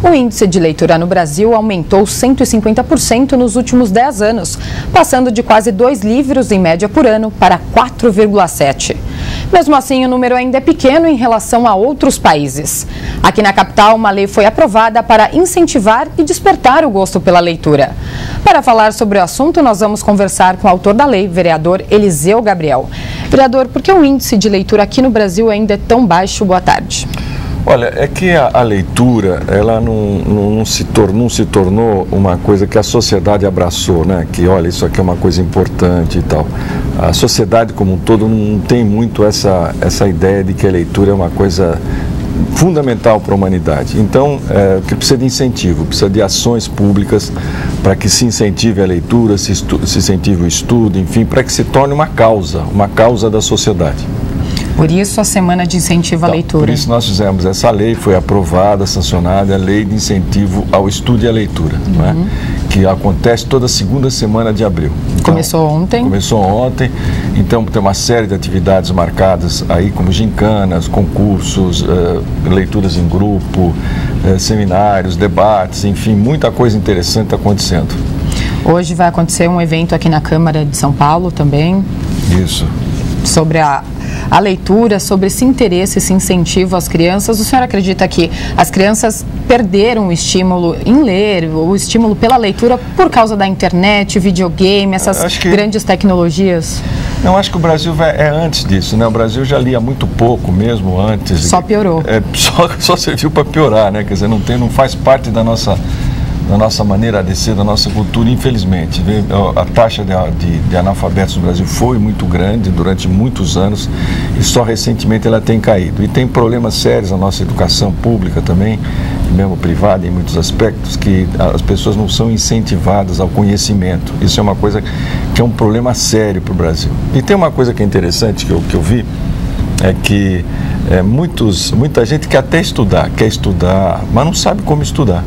O índice de leitura no Brasil aumentou 150% nos últimos 10 anos, passando de quase 2 livros em média por ano para 4,7. Mesmo assim, o número ainda é pequeno em relação a outros países. Aqui na capital, uma lei foi aprovada para incentivar e despertar o gosto pela leitura. Para falar sobre o assunto, nós vamos conversar com o autor da lei, vereador Eliseu Gabriel. Vereador, por que o índice de leitura aqui no Brasil ainda é tão baixo? Boa tarde. Olha, é que a leitura, ela não se tornou uma coisa que a sociedade abraçou, né? Que, olha, isso aqui é uma coisa importante e tal. A sociedade como um todo não tem muito essa ideia de que a leitura é uma coisa fundamental para a humanidade. Então, que precisa de incentivo, precisa de ações públicas para que se incentive a leitura, se incentive o estudo, enfim, para que se torne uma causa da sociedade. Por isso a Semana de Incentivo à Leitura. Por isso nós fizemos essa lei, foi aprovada, sancionada, a Lei de Incentivo ao Estudo e à Leitura, não é? Que acontece toda segunda semana de abril. Então, começou ontem, então tem uma série de atividades marcadas aí, como gincanas, concursos, leituras em grupo, seminários, debates, enfim, muita coisa interessante está acontecendo. Hoje vai acontecer um evento aqui na Câmara de São Paulo também. Isso. Sobre a leitura, sobre esse interesse, esse incentivo às crianças. O senhor acredita que as crianças perderam o estímulo em ler, o estímulo pela leitura por causa da internet, videogame, essas grandes tecnologias? Não, acho que o Brasil é antes disso, né? O Brasil já lia muito pouco mesmo antes. Só piorou. Só serviu para piorar, né? Quer dizer, não faz parte da nossa maneira de ser, da nossa cultura, infelizmente. A taxa de analfabetos no Brasil foi muito grande durante muitos anos e só recentemente ela tem caído. E tem problemas sérios na nossa educação pública também, mesmo privada em muitos aspectos, que as pessoas não são incentivadas ao conhecimento. Isso é uma coisa que é um problema sério para o Brasil. E tem uma coisa que é interessante que eu vi, é que muita gente quer estudar, mas não sabe como estudar.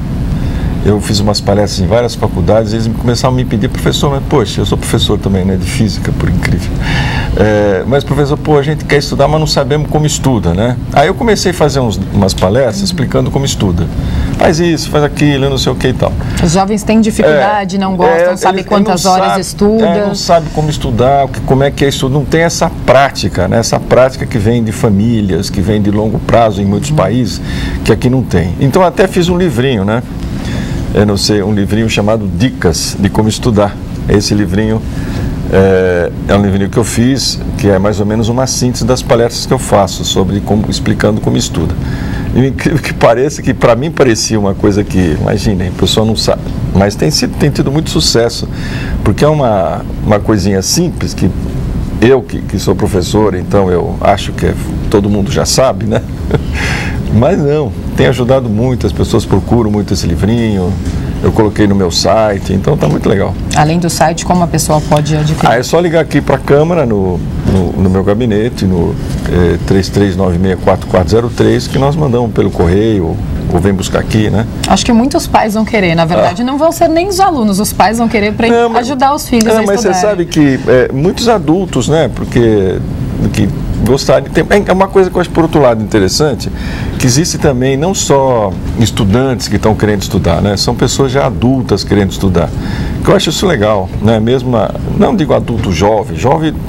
Eu fiz umas palestras em várias faculdades e eles começaram a me pedir, professor, mas poxa, eu sou professor também, né, de física, por incrível. Mas professor, a gente quer estudar, mas não sabemos como estuda, né? Aí eu comecei a fazer umas palestras explicando como estuda. Faz isso, faz aquilo, não sei o que e tal. Os jovens têm dificuldade, não gostam, sabem quantas horas estudam. Não sabe como estudar, como é que é estudar, não tem essa prática, né? Essa prática que vem de famílias, que vem de longo prazo em muitos países, que aqui não tem. Então até fiz um livrinho, né? Um livrinho chamado Dicas de Como Estudar. Esse livrinho é um livrinho que eu fiz, que é mais ou menos uma síntese das palestras que eu faço, explicando como estuda. E incrível que pareça, que para mim parecia uma coisa que, imaginem, a pessoa não sabe, mas tem tido muito sucesso, porque é uma coisinha simples, que eu que sou professor, então eu acho que todo mundo já sabe, né? Mas não, tem ajudado muito, as pessoas procuram muito esse livrinho, eu coloquei no meu site, então está muito legal. Além do site, como a pessoa pode adquirir? É só ligar aqui para a Câmara, no meu gabinete, no 33964403, que nós mandamos pelo correio, ou vem buscar aqui, né? Acho que muitos pais vão querer, na verdade, não vão ser nem os alunos, os pais vão querer para ajudar os filhos a estudar. Mas você sabe que muitos adultos, né, porque gostar de ter. É uma coisa que eu acho, por outro lado, interessante, que existe também não só estudantes que estão querendo estudar, né? São pessoas já adultas querendo estudar. Que eu acho isso legal, né? Mesmo, não digo adulto jovem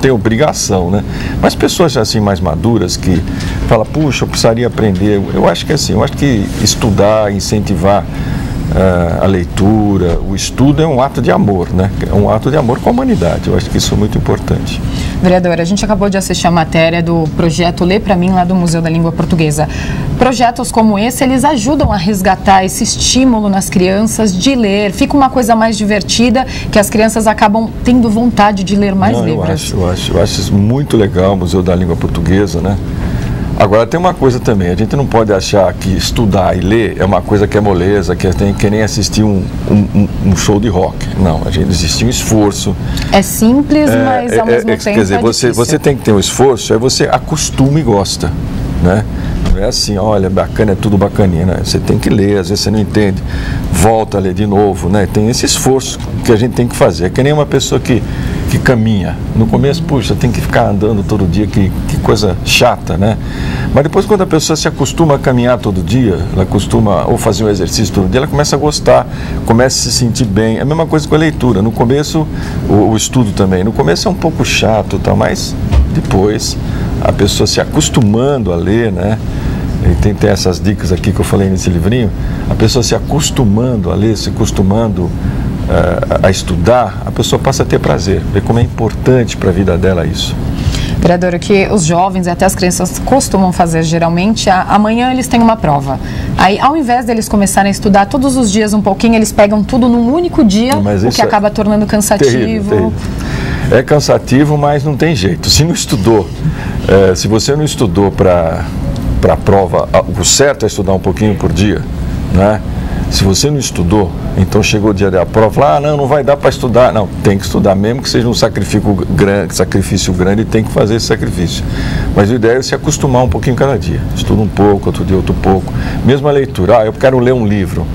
tem obrigação, né? Mas pessoas já assim mais maduras que falam, puxa, eu precisaria aprender. Eu acho que assim, estudar, incentivar a leitura, o estudo é um ato de amor, né? É um ato de amor com a humanidade. Eu acho que isso é muito importante. Vereadora, a gente acabou de assistir a matéria do projeto Lê Pra Mim, lá do Museu da Língua Portuguesa. Projetos como esse, eles ajudam a resgatar esse estímulo nas crianças de ler. Fica uma coisa mais divertida, que as crianças acabam tendo vontade de ler mais livros. Eu acho isso muito legal, o Museu da Língua Portuguesa, né? Agora tem uma coisa também, a gente não pode achar que estudar e ler é uma coisa que é moleza, que nem assistir um show de rock. Não, existe um esforço. É simples, mas ao mesmo tempo quer dizer, você tem que ter um esforço, aí você acostuma e gosta, né? é assim, olha, bacana, é tudo bacaninha, né? Você tem que ler, às vezes você não entende, volta a ler de novo, né? Tem esse esforço que a gente tem que fazer. É que nem uma pessoa que caminha. No começo, puxa, tem que ficar andando todo dia, que coisa chata, né? Mas depois, quando a pessoa se acostuma a caminhar todo dia, ela costuma ou fazer um exercício todo dia, ela começa a gostar, começa a se sentir bem. É a mesma coisa com a leitura. No começo, o estudo também. No começo é um pouco chato, tá? Mas depois a pessoa se acostumando a ler, né? E tem essas dicas aqui que eu falei nesse livrinho. A pessoa se acostumando a ler, se acostumando a estudar, a pessoa passa a ter prazer, ver como é importante para a vida dela isso. Vereador, o que os jovens e até as crianças costumam fazer geralmente, amanhã eles têm uma prova. Aí, ao invés deles começarem a estudar todos os dias um pouquinho, eles pegam tudo num único dia, o que acaba tornando cansativo. Terrível. É cansativo, mas não tem jeito. Se não estudou, se você não estudou para a prova, o certo é estudar um pouquinho por dia, né? Se você não estudou, então chegou o dia da prova, não vai dar para estudar. Não, tem que estudar, mesmo que seja um sacrifício grande, tem que fazer esse sacrifício. Mas o ideal é se acostumar um pouquinho cada dia. Estuda um pouco, outro dia outro pouco. Mesmo a leitura, eu quero ler um livro.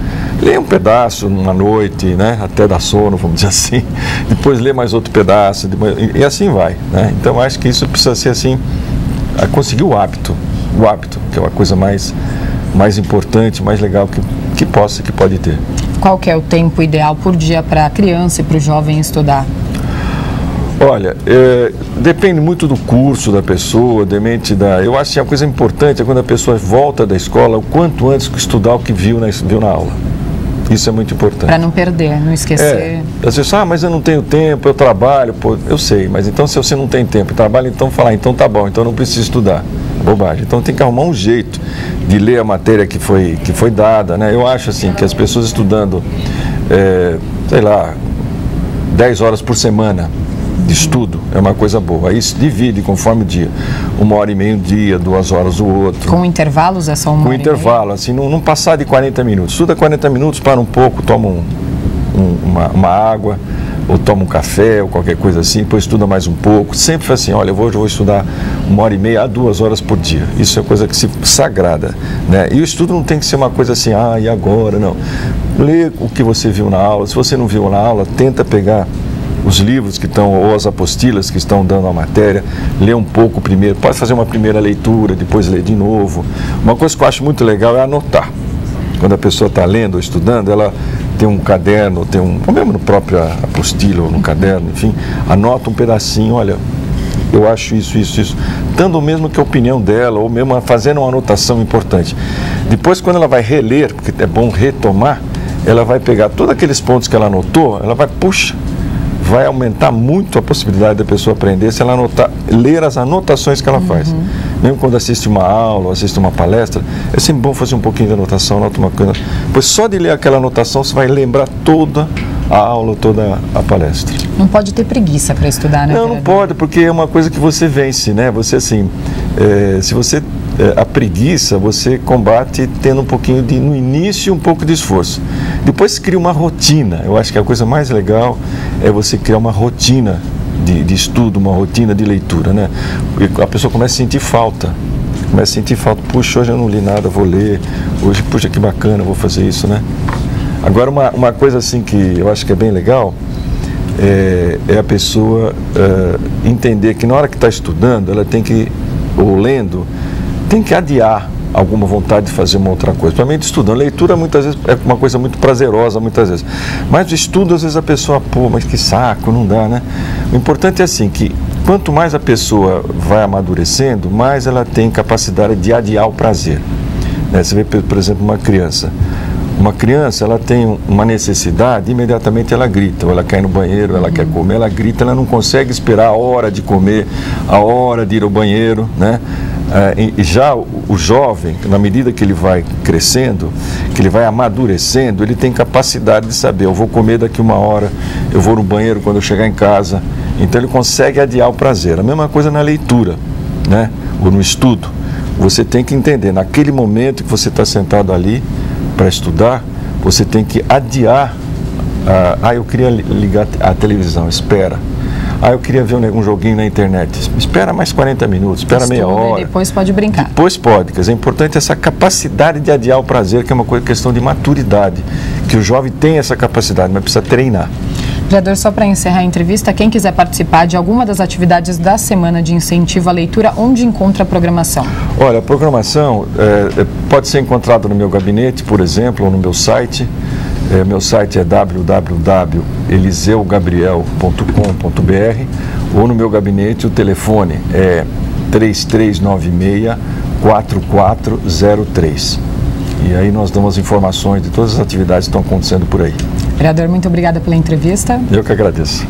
Leia um pedaço numa noite, né, até dar sono, vamos dizer assim. Depois lê mais outro pedaço, e assim vai, né? Então acho que isso precisa ser assim, conseguir o hábito, que é uma coisa mais importante, mais legal que pode ter. Qual que é o tempo ideal por dia para a criança e para o jovem estudar? Olha, depende muito do curso da pessoa, eu acho que a coisa importante é quando a pessoa volta da escola, o quanto antes estudar o que viu na aula. Isso é muito importante. Para não perder, não esquecer. Às vezes, mas eu não tenho tempo, eu trabalho, eu sei, mas então se você não tem tempo e trabalha, então falar, então tá bom, então não preciso estudar. Bobagem. Então tem que arrumar um jeito de ler a matéria que foi dada, né? Eu acho assim que as pessoas estudando, 10 horas por semana de estudo é uma coisa boa. Aí se divide conforme o dia. 1h30 um dia, 2 horas o outro. Com intervalos é só 1 hora? Com intervalo, assim, não passar de 40 minutos. Estuda 40 minutos, para um pouco, toma uma água, ou toma um café, ou qualquer coisa assim, depois estuda mais um pouco. Sempre assim, olha, eu vou estudar 1h30 a 2 horas por dia. Isso é coisa que se sagrada, né? E o estudo não tem que ser uma coisa assim, e agora? Não. Lê o que você viu na aula. Se você não viu na aula, tenta pegar os livros que estão, ou as apostilas que estão dando a matéria, lê um pouco primeiro, pode fazer uma primeira leitura, depois ler de novo. Uma coisa que eu acho muito legal é anotar. Quando a pessoa está lendo ou estudando, ela tem um caderno, ou mesmo no próprio apostila ou no caderno, enfim, anota um pedacinho, olha, eu acho isso, dando mesmo que a opinião dela, ou mesmo fazendo uma anotação importante. Depois, quando ela vai reler, porque é bom retomar, ela vai pegar todos aqueles pontos que ela anotou, ela vai aumentar muito a possibilidade da pessoa aprender se ela ler as anotações que ela faz. Mesmo quando assiste uma aula, ou assiste uma palestra, é sempre bom fazer um pouquinho de anotação, anota uma coisa. Pois só de ler aquela anotação você vai lembrar toda a aula, toda a palestra. Não pode ter preguiça para estudar, né? Não pode, porque é uma coisa que você vence, né? Você assim, se você a preguiça, você combate tendo um pouquinho no início um pouco de esforço. Depois cria uma rotina. Eu acho que a coisa mais legal é você criar uma rotina de estudo, uma rotina de leitura, né? E a pessoa começa a sentir falta. Puxa, hoje eu não li nada, vou ler. Hoje, puxa, que bacana, vou fazer isso, né? Agora, uma coisa assim que eu acho que é bem legal é a pessoa entender que na hora que está estudando, ela tem que, ou lendo, tem que adiar alguma vontade de fazer uma outra coisa. Principalmente estudando. Leitura muitas vezes é uma coisa muito prazerosa, muitas vezes. Mas o estudo, às vezes a pessoa, mas que saco, não dá, né? O importante é assim, que quanto mais a pessoa vai amadurecendo, mais ela tem capacidade de adiar o prazer. Né? Você vê, por exemplo, uma criança. Uma criança, ela tem uma necessidade, imediatamente ela grita, ou ela cai no banheiro, ela quer comer, ela grita, ela não consegue esperar a hora de comer, a hora de ir ao banheiro, né? E já o jovem, na medida que ele vai crescendo, que ele vai amadurecendo, ele tem capacidade de saber, eu vou comer daqui 1 hora, eu vou no banheiro quando eu chegar em casa. Então ele consegue adiar o prazer. A mesma coisa na leitura, né? Ou no estudo. Você tem que entender, naquele momento que você está sentado ali para estudar, você tem que adiar. Eu queria ligar a televisão, espera. Ah, eu queria ver um joguinho na internet. Espera mais 40 minutos, espera meia hora. E depois pode brincar. Depois pode, quer dizer, é importante essa capacidade de adiar o prazer, que é uma questão de maturidade, que o jovem tem essa capacidade, mas precisa treinar. Vereador, só para encerrar a entrevista, quem quiser participar de alguma das atividades da Semana de Incentivo à Leitura, onde encontra a programação? Olha, a programação pode ser encontrada no meu gabinete, por exemplo, ou no meu site. Meu site é www.eliseugabriel.com.br, ou no meu gabinete o telefone é 3396-4403. E aí nós damos informações de todas as atividades que estão acontecendo por aí. Vereador, muito obrigada pela entrevista. Eu que agradeço.